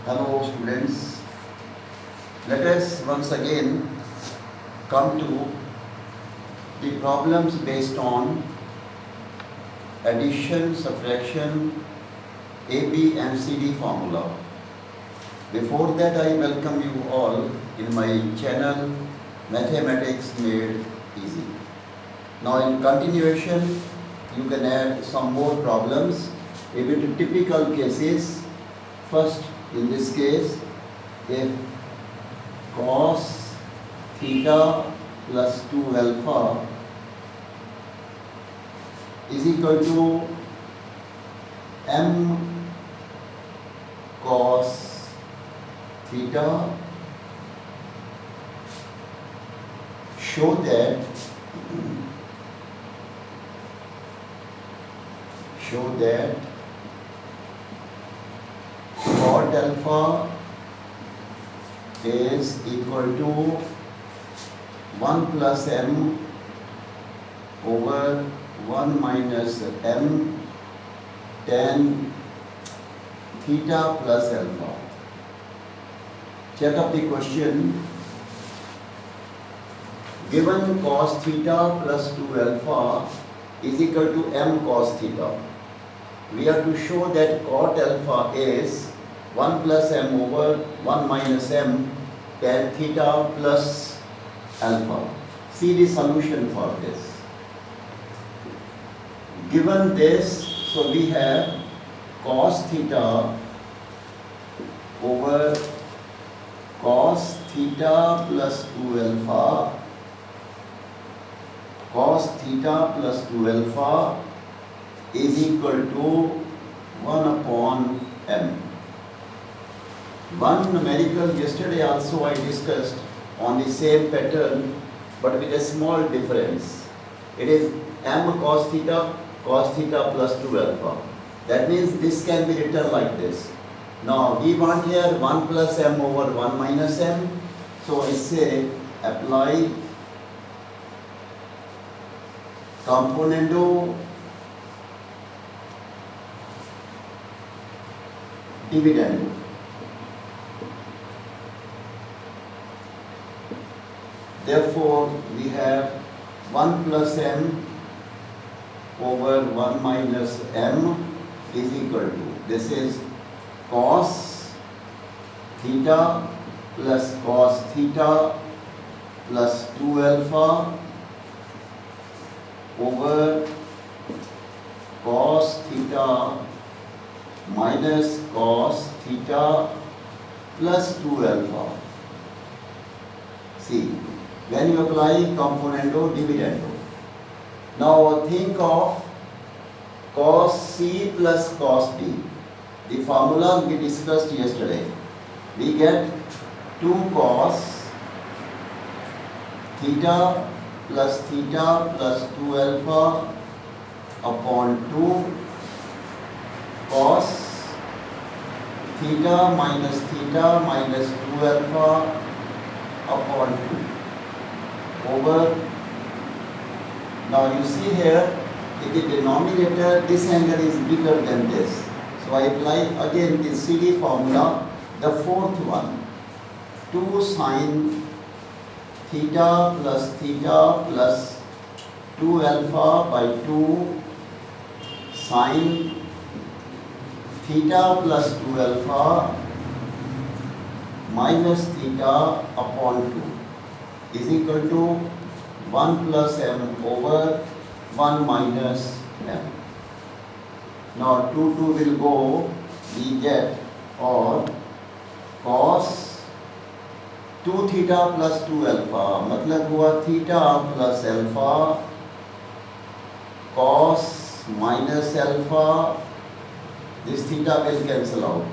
Hello students, let us once again come to the problems based on addition, subtraction, AB and CD formula. Before that, I welcome you all in my channel Mathematics Made Easy. Now in continuation, you can add some more problems with typical cases. First, in this case, if cos theta plus 2 alpha is equal to m cos theta, show that cot alpha is equal to 1 plus m over 1 minus m tan theta plus alpha. Check up the question. Given cos theta plus 2 alpha is equal to m cos theta, we have to show that cot alpha is 1 plus m over 1 minus m tan theta plus alpha. See the solution for this. Given this, so we have cos theta over cos theta plus 2 alpha, cos theta plus 2 alpha is equal to 1 upon m. One numerical yesterday also I discussed on the same pattern but with a small difference. It is m cos theta plus 2 alpha. That means this can be written like this. Now we want here 1 plus m over 1 minus m. So I say apply componendo dividend. Therefore, we have 1 plus m over 1 minus m is equal to, this is cos theta plus cos theta plus 2 alpha over cos theta minus cos theta plus 2 alpha. See, when you apply componendo dividendo, now think of cos C plus cos D. The formula we discussed yesterday. We get 2 cos theta plus 2 alpha upon 2 cos theta minus 2 alpha upon 2 over. Now you see here, in the denominator, this angle is bigger than this. So I apply again the CD formula, the fourth one. 2 sin theta plus 2 alpha by 2 sin theta plus 2 alpha minus theta upon 2 is equal to 1 plus m over 1 minus m. Now 2 will go, we get, or cos 2 theta plus 2 alpha, मतलब हुआ theta plus alpha, cos minus alpha, this theta will cancel out,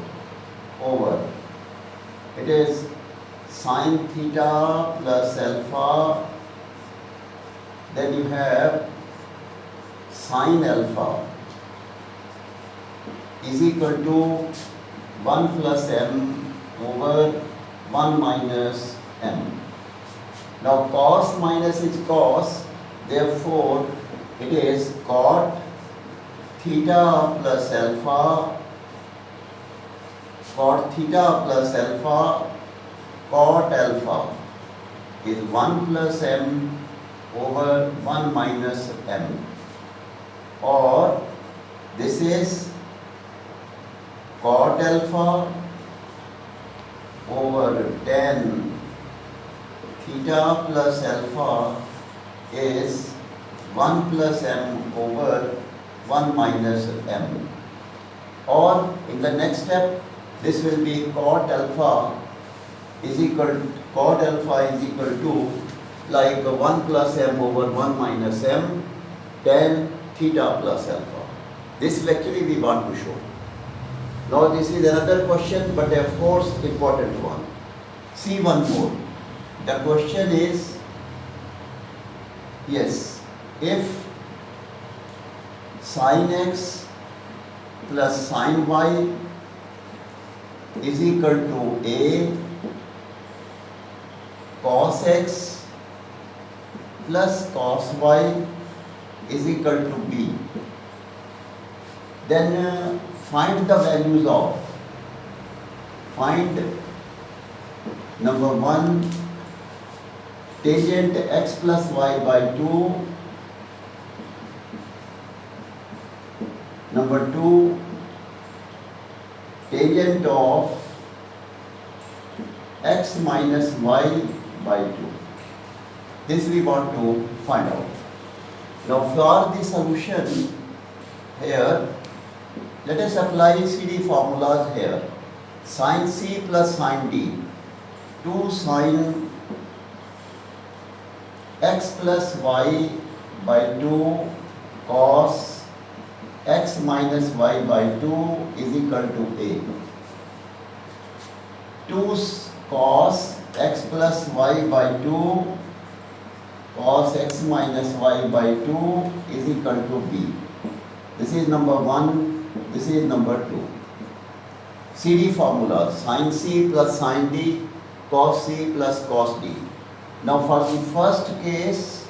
over, it is sin theta plus alpha, then you have sin alpha is equal to 1 plus m over 1 minus m. Now cos minus is cos, therefore it is cot theta plus alpha cot theta plus alpha, cot alpha is 1 plus m over 1 minus m, or this is cot alpha over tan theta plus alpha is 1 plus m over 1 minus m, or in the next step this will be cot alpha is equal to like 1 plus m over 1 minus m tan theta plus alpha. This is actually we want to show. Now this is another question, but of course important one. See one more. The question is, yes, if sin x plus sin y is equal to a cos x plus cos y is equal to b, then find the values of, find number 1 tangent x plus y by 2, number 2 tangent of x minus y by 2. This we want to find out. Now for the solution here, let us apply CD formulas here. Sin C plus sin D, 2 sin x plus y by 2 cos x minus y by 2 is equal to a. 2 cos x plus y by 2 cos x minus y by 2 is equal to b. This is number 1, this is number 2. CD formula, sin C plus sin D, cos C plus cos D. Now for the first case,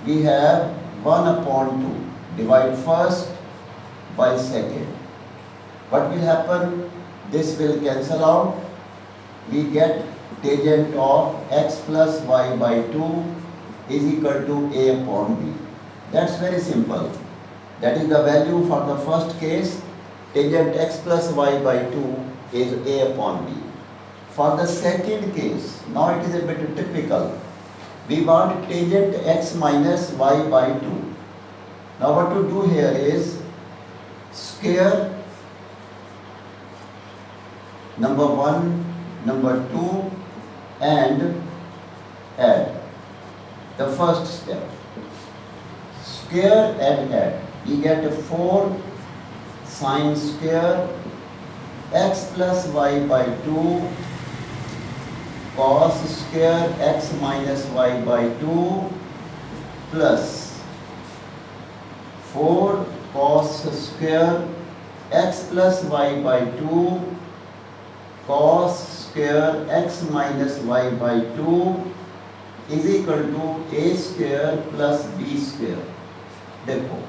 we have 1 upon 2. Divide first by second. What will happen? This will cancel out. We get tangent of x plus y by 2 is equal to a upon b. That's very simple. That is the value for the first case. Tangent x plus y by 2 is a upon b. For the second case, now it is a bit typical. We want tangent x minus y by 2. Now what to do here is square number 1, number 2 and add. The first step. Square and add. We get 4 sin square x plus y by 2 cos square x minus y by 2 plus 4 cos square x plus y by 2 cos square x minus y by 2 is equal to a square plus b square. Therefore,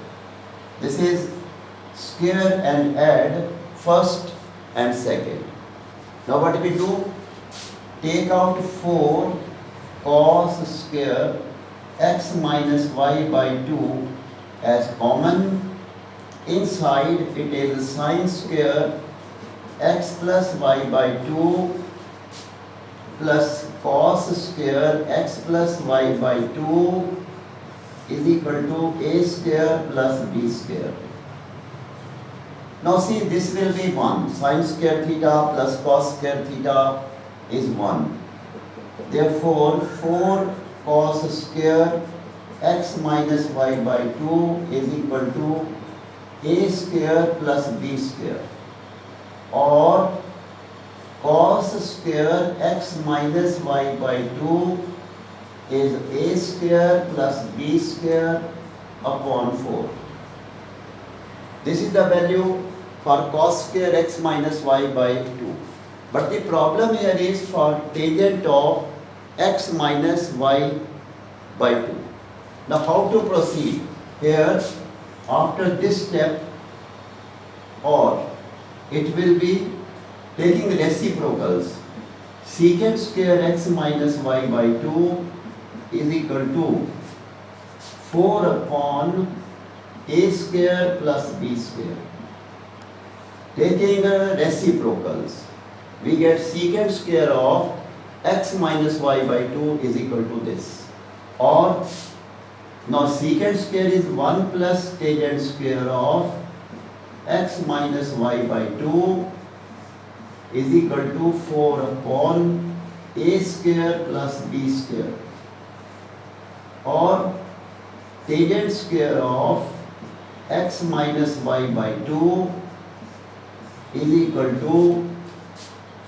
this is square and add first and second. Now what we do? Take out 4 cos square x minus y by 2 as common. Inside it is sin square x plus y by 2 plus cos square x plus y by 2 is equal to a square plus b square. Now see, this will be 1. Sin square theta plus cos square theta is 1. Therefore, 4 cos square x minus y by 2 is equal to a square plus b square, or cos square x minus y by 2 is a square plus b square upon 4. This is the value for cos square x minus y by 2. But the problem here is for tangent of x minus y by 2. Now how to proceed? Here, after this step, or it will be taking reciprocals, secant square x minus y by 2 is equal to 4 upon a square plus b square. Taking reciprocals, we get secant square of x minus y by 2 is equal to this. Or, now secant square is 1 plus tangent square of x minus y by 2 is equal to 4 upon a square plus b square. Or, tangent square of x minus y by 2 is equal to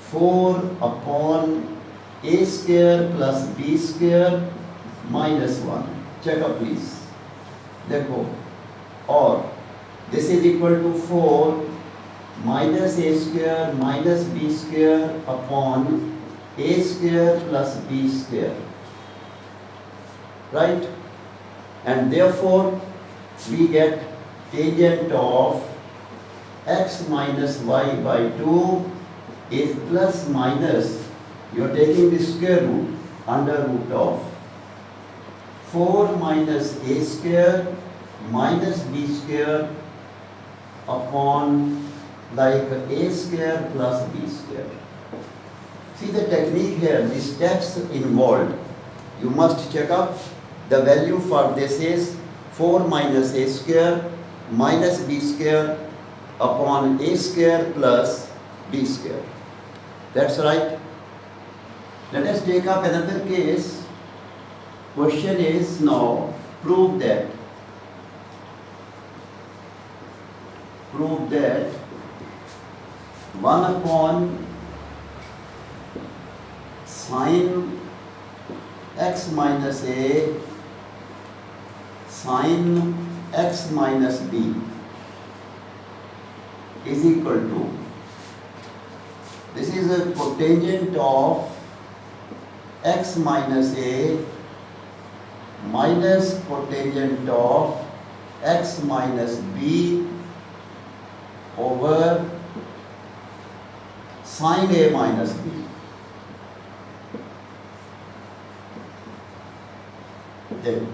4 upon a square plus b square minus 1. Check up please. देखो, और this is equal to 4 minus a square minus b square upon a square plus b square. Right? And therefore, we get tangent of x minus y by 2 is plus minus, you are taking the square root, under root of 4 minus a square minus b square upon like a square plus b square. See the technique here, the steps involved. You must check up. The value for this is 4 minus a square minus b square upon a square plus b square. That's right. Let us take up another case. Question is now prove that 1 upon sine x minus a sine x minus b is equal to, this is a cotangent of x minus a minus cotangent of x minus b over sine a minus b. Then,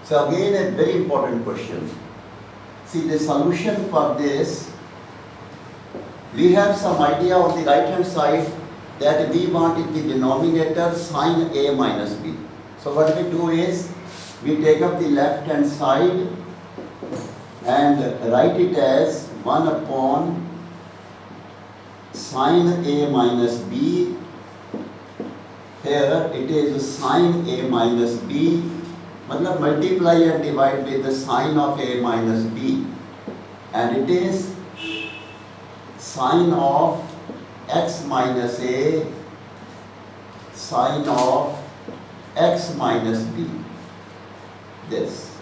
so again a very important question. See the solution for this, we have some idea on the right hand side that we want in the denominator sine a minus b. So what we do is, we take up the left hand side and write it as 1 upon sine a minus b. Here it is sine a minus b, मतलब multiply and divide with the sine of a minus b, and it is sine of x minus a sine of x minus b. This.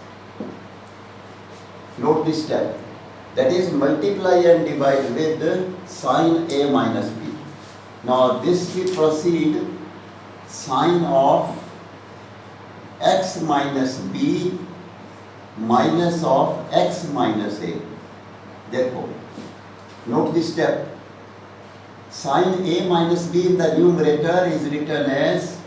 Note this step. That is multiply and divide with sine a minus b. Now this we proceed sine of x minus b minus of x minus a. Therefore, note this step. Sine a minus b in the numerator is written as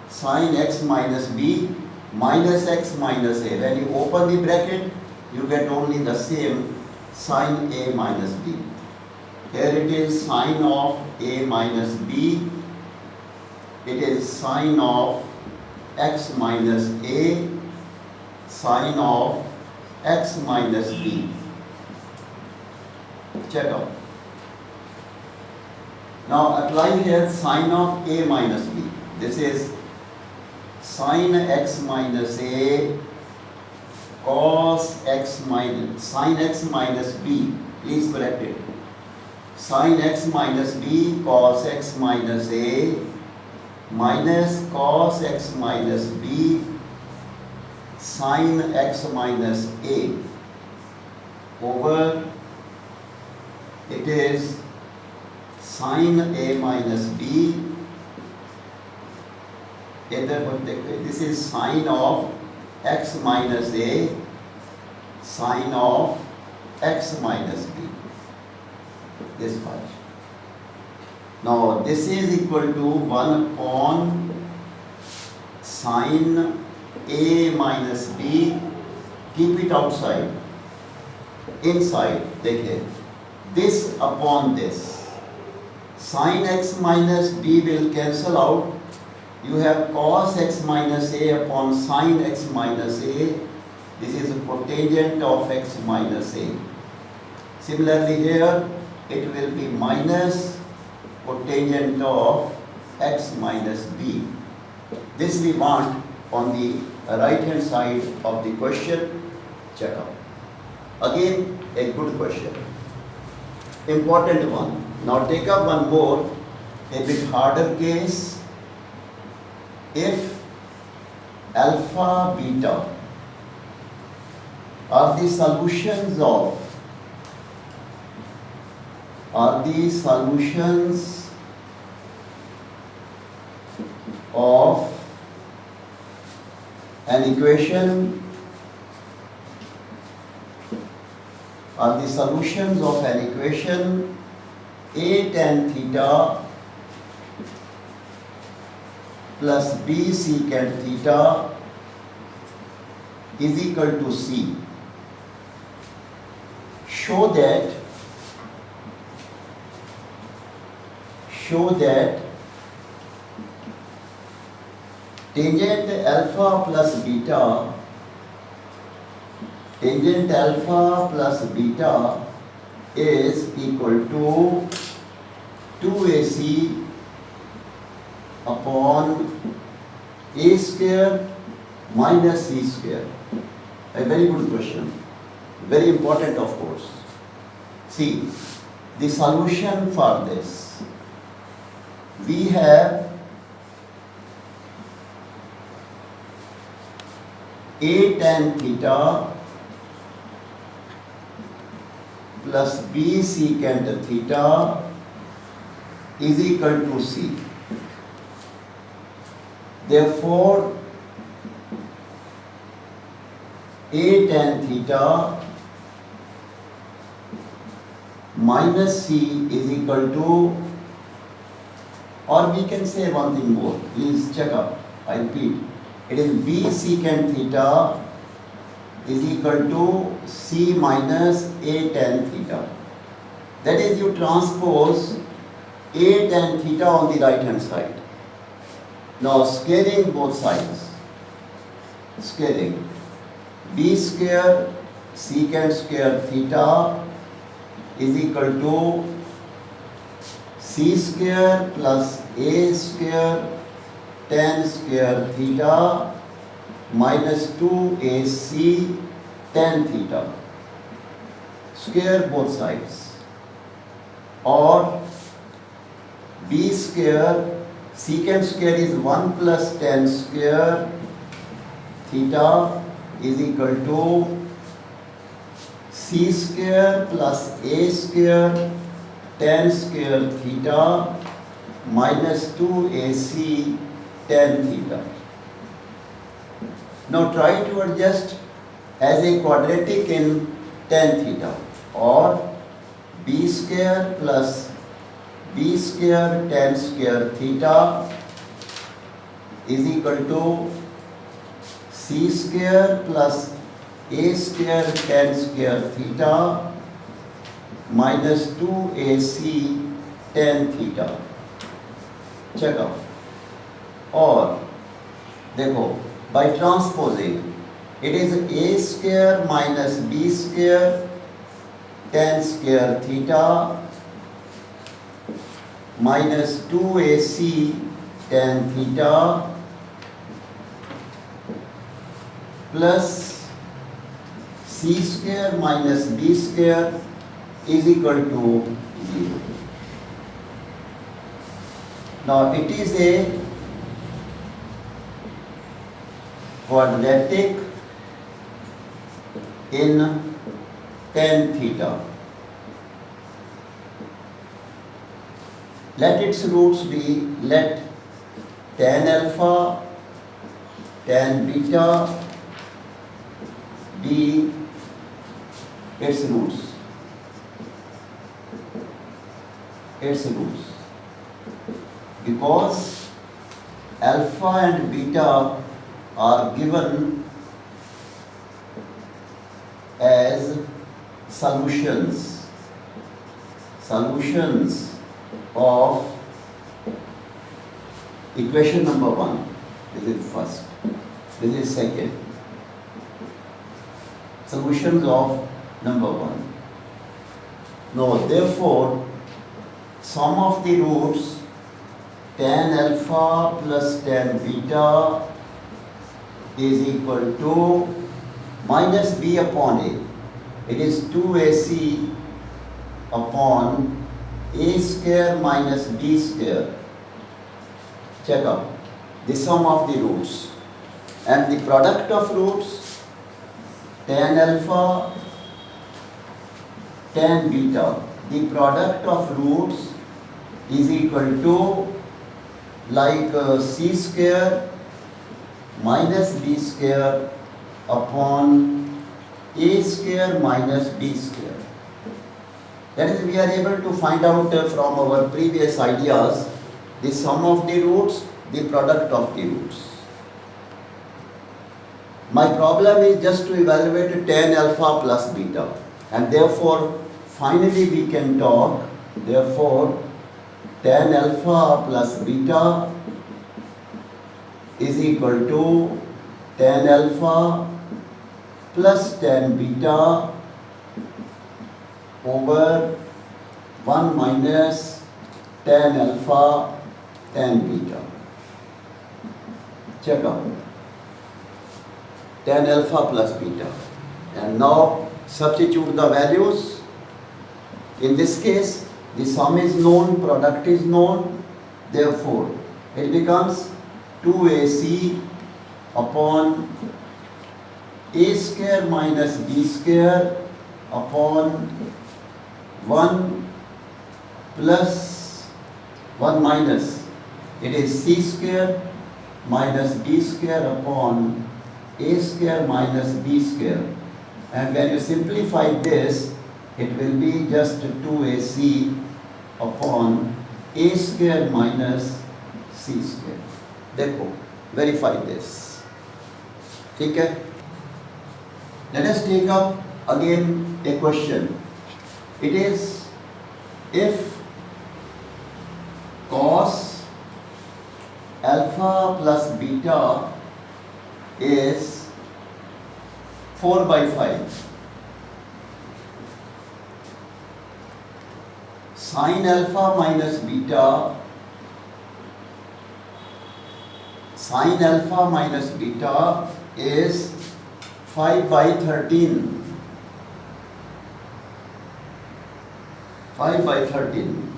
sine x minus b minus x minus a. When you open the bracket, you get only the same sine a minus b. Here it is sine of a minus b. It is sine of x minus a sine of x minus b. Check out. Now apply here sine of a minus b. This is sine x minus a cos x minus sine x minus b. Please correct it. Sine x minus b cos x minus a minus cos x minus b sine x minus a over it is sine a minus b. This is sine of x minus a sine of x minus b. this much. Now this is equal to 1 upon sine A minus B. Keep it outside. Inside, देखिए, this upon this. Sin x minus b will cancel out. You have cos x minus a upon sin x minus a. This is a cotangent of x minus a. Similarly here, it will be minus cotangent of x minus b. This we want on the right hand side of the question. Check out. Again, a good question. Important one. Now take up one more, a bit harder case. If alpha, beta are the solutions of an equation, are the solutions of an equation A tan theta plus B secant theta is equal to C. Show that tangent alpha plus beta is equal to 2AC upon A square minus C square. A very good question. Very important, of course. See, the solution for this. We have A tan theta plus B secant theta is equal to C. Therefore, A tan theta minus C is equal to, or we can say one thing more. Please check up. I repeat. It is B secant theta is equal to C minus A tan theta. That is, you transpose A tan theta on the right hand side. Now scaling both sides. Scaling. B square secant square theta is equal to C square plus A square tan square theta minus 2AC tan theta. Square both sides. Or B square secant square is 1 plus tan square theta is equal to C square plus A square tan square theta minus 2AC tan theta. Now try to adjust as a quadratic in tan theta, or B square plus B square tan square theta is equal to C square plus A square tan square theta minus 2AC tan theta. Check out. Or देखो, by transposing, it is A square minus B square tan square theta minus 2AC tan theta plus C square minus B square is equal to 0. Now it is a quadratic in tan theta. Let its roots be, let tan alpha, tan beta be its roots. its roots, because alpha and beta are given as solutions of equation number 1. This is first. This is second. Solutions of number 1. Now, therefore, sum of the roots tan alpha plus tan beta is equal to minus b upon a. It is 2ac upon a square minus b square. Check out the sum of the roots and the product of roots tan alpha tan beta. The product of roots is equal to like c square minus b square upon a square minus b square. That is, we are able to find out from our previous ideas the sum of the roots, the product of the roots. My problem is just to evaluate tan alpha plus beta, and therefore finally we can talk, therefore tan alpha plus beta is equal to tan alpha plus tan beta over 1 minus tan alpha tan beta. Check out tan alpha plus beta, and now substitute the values. In this case, the sum is known, product is known, therefore it becomes 2ac upon a square minus b square upon 1 plus 1 minus, it is c square minus b square upon a square minus b square, and when you simplify this, it will be just 2ac upon a square minus c square. देखो, verify this. ठीक है? Let us take up again a question. It is, if cos alpha plus beta is 4 by 5, sin alpha minus beta, sin alpha minus beta is 5 by 13. 5 by 13.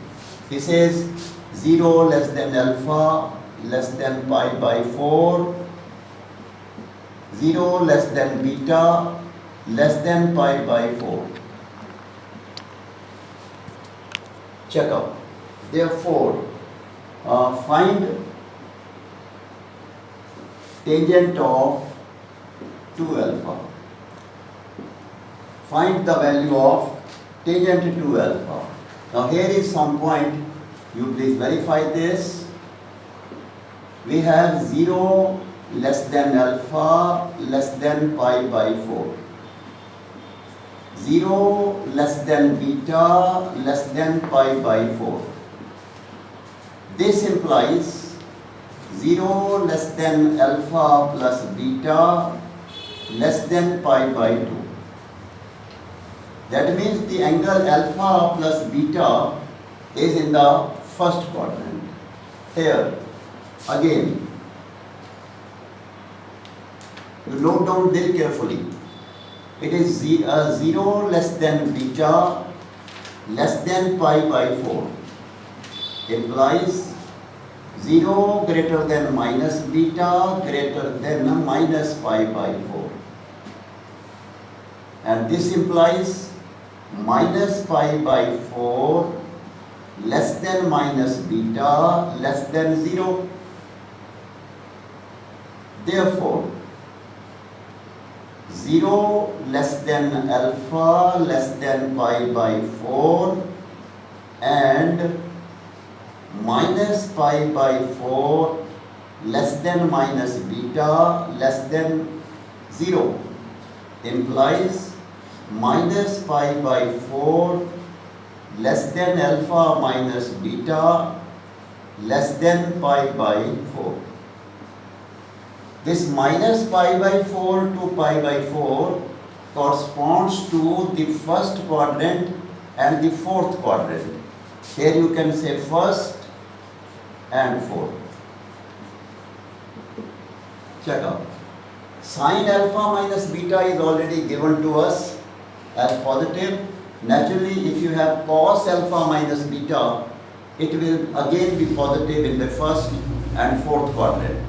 He says 0 less than alpha less than pi by 4, 0 less than beta less than pi by 4. Check out. Therefore, find tangent of 2 alpha. Find the value of tangent to alpha. Now here is some point, you please verify this. We have 0 less than alpha less than pi by 4. 0 less than beta less than pi by 4. This implies 0 less than alpha plus beta less than pi by 2. That means the angle alpha plus beta is in the first quadrant. Here, again, you note down very carefully. It is 0 less than beta less than pi by 4. Implies 0 greater than minus beta greater than minus pi by 4. And this implies minus pi by 4 less than minus beta less than 0. Therefore, 0 less than alpha less than pi by 4 and minus pi by 4 less than minus beta less than 0 implies minus pi by 4 less than alpha minus beta less than pi by 4. This minus pi by 4 to pi by 4 corresponds to the first quadrant and the fourth quadrant. Here you can say first and fourth. Check out. Sin alpha minus beta is already given to us as positive. Naturally, if you have cos alpha minus beta, it will again be positive in the first and fourth quadrant.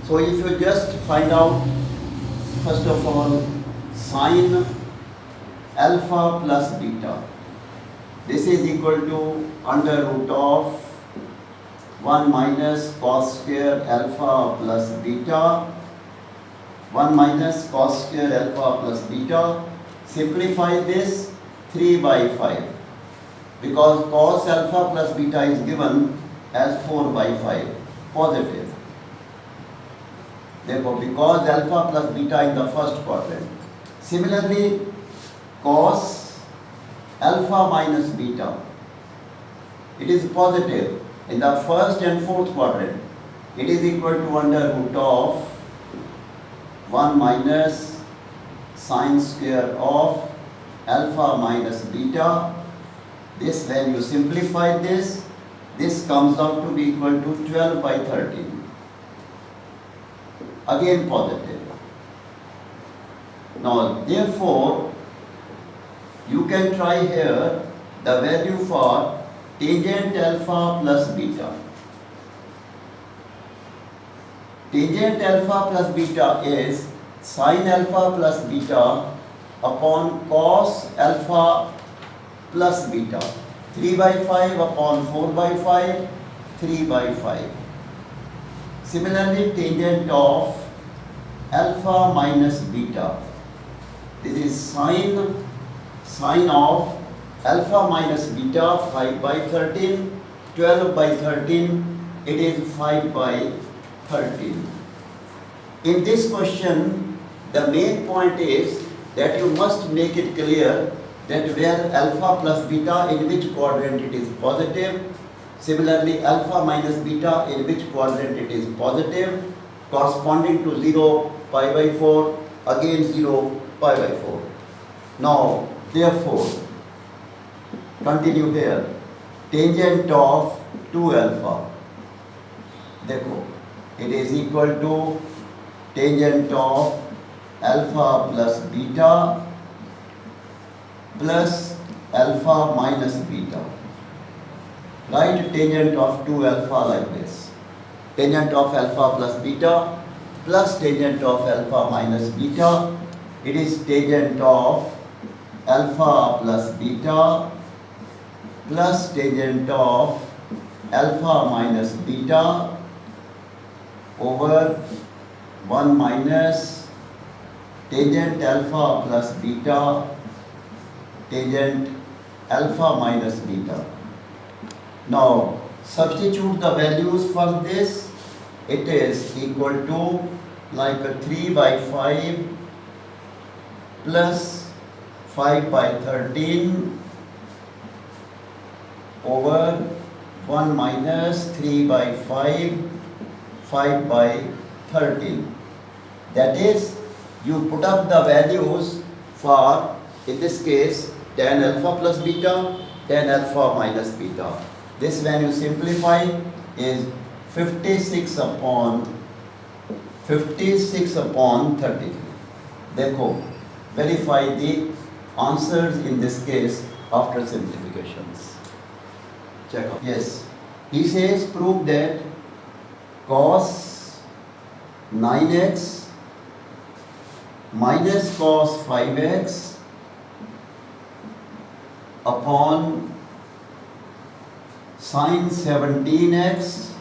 So if you just find out, first of all, sin alpha plus beta, this is equal to under root of 1 minus cos square alpha plus beta, 1 minus cos square alpha plus beta. Simplify this, 3 by 5, because cos alpha plus beta is given as 4 by 5, positive. Therefore, because alpha plus beta in the first quadrant. Similarly, cos alpha minus beta, it is positive in the first and fourth quadrant. It is equal to under root of 1 minus sine square of alpha minus beta. This, when you simplify this comes out to be equal to 12 by 13. Again positive. Now, therefore, you can try here the value for tangent alpha plus beta. Tangent alpha plus beta is sin alpha plus beta upon cos alpha plus beta. 3 by 5 upon 4 by 5, 3 by 5. Similarly, tangent of alpha minus beta. This is sine of alpha minus beta, 5 by 13, 12 by 13, it is 5 by 13. In this question, the main point is that you must make it clear that where alpha plus beta, in which quadrant it is positive. Similarly, alpha minus beta, in which quadrant it is positive, corresponding to 0, pi by 4, again 0, pi by 4. Now, therefore, continue here. Tangent of 2 alpha. Dekho, it is equal to tangent of alpha plus beta plus alpha minus beta. Write tangent of 2 alpha like this. Tangent of alpha plus beta plus tangent of alpha minus beta. It is tangent of alpha plus beta plus tangent of alpha minus beta over 1 minus tangent alpha plus beta tangent alpha minus beta. Now, substitute the values for this. It is equal to like a 3 by 5 plus 5 by 13 over 1 minus 3 by 5, 5 by 13. That is, you put up the values for, in this case, tan alpha plus beta, tan alpha minus beta. This, when you simplify, is 56 upon 33. Dekho, verify the answers in this case after simplifications. Check out. Yes, he says prove that cos 9x minus cos 5x upon sin 17x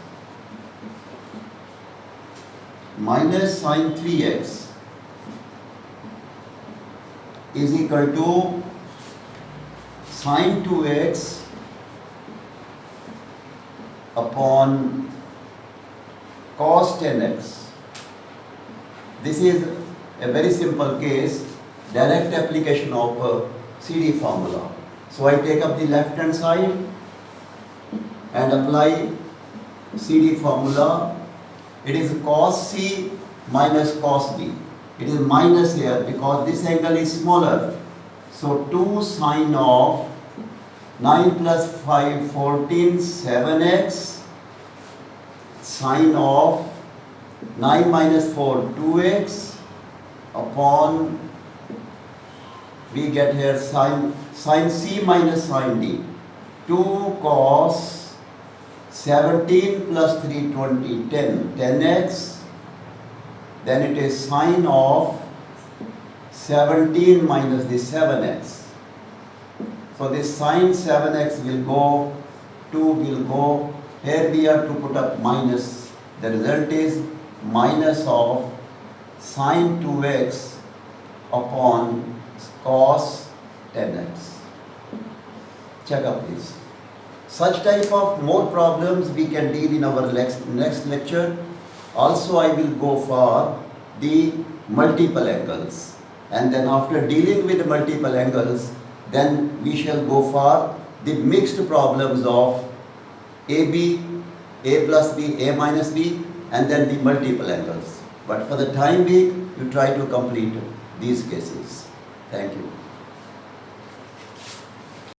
minus sin 3x is equal to sin 2x upon cos 10x. This is a very simple case, direct application of CD formula. So I take up the left hand side and apply CD formula. It is cos C minus cos B. It is minus here because this angle is smaller. So 2 sine of 9 plus 5, 14, 7x, sine of 9 minus 4, 2x, upon, we get here sine C minus sine D. 2 cos 17 plus 3, 20, 10, 10x. Then it is sine of 17 minus the 7x. So this sine 7x will go, 2 will go, here we are to put up minus. The result is minus of sine 2x upon cos 10x. Check up please. Such type of more problems we can deal in our next lecture. Also I will go for the multiple angles, and then after dealing with multiple angles, then we shall go for the mixed problems of AB, A plus B, A minus B, and then the multiple angles. But for the time being, you try to complete these cases. Thank you.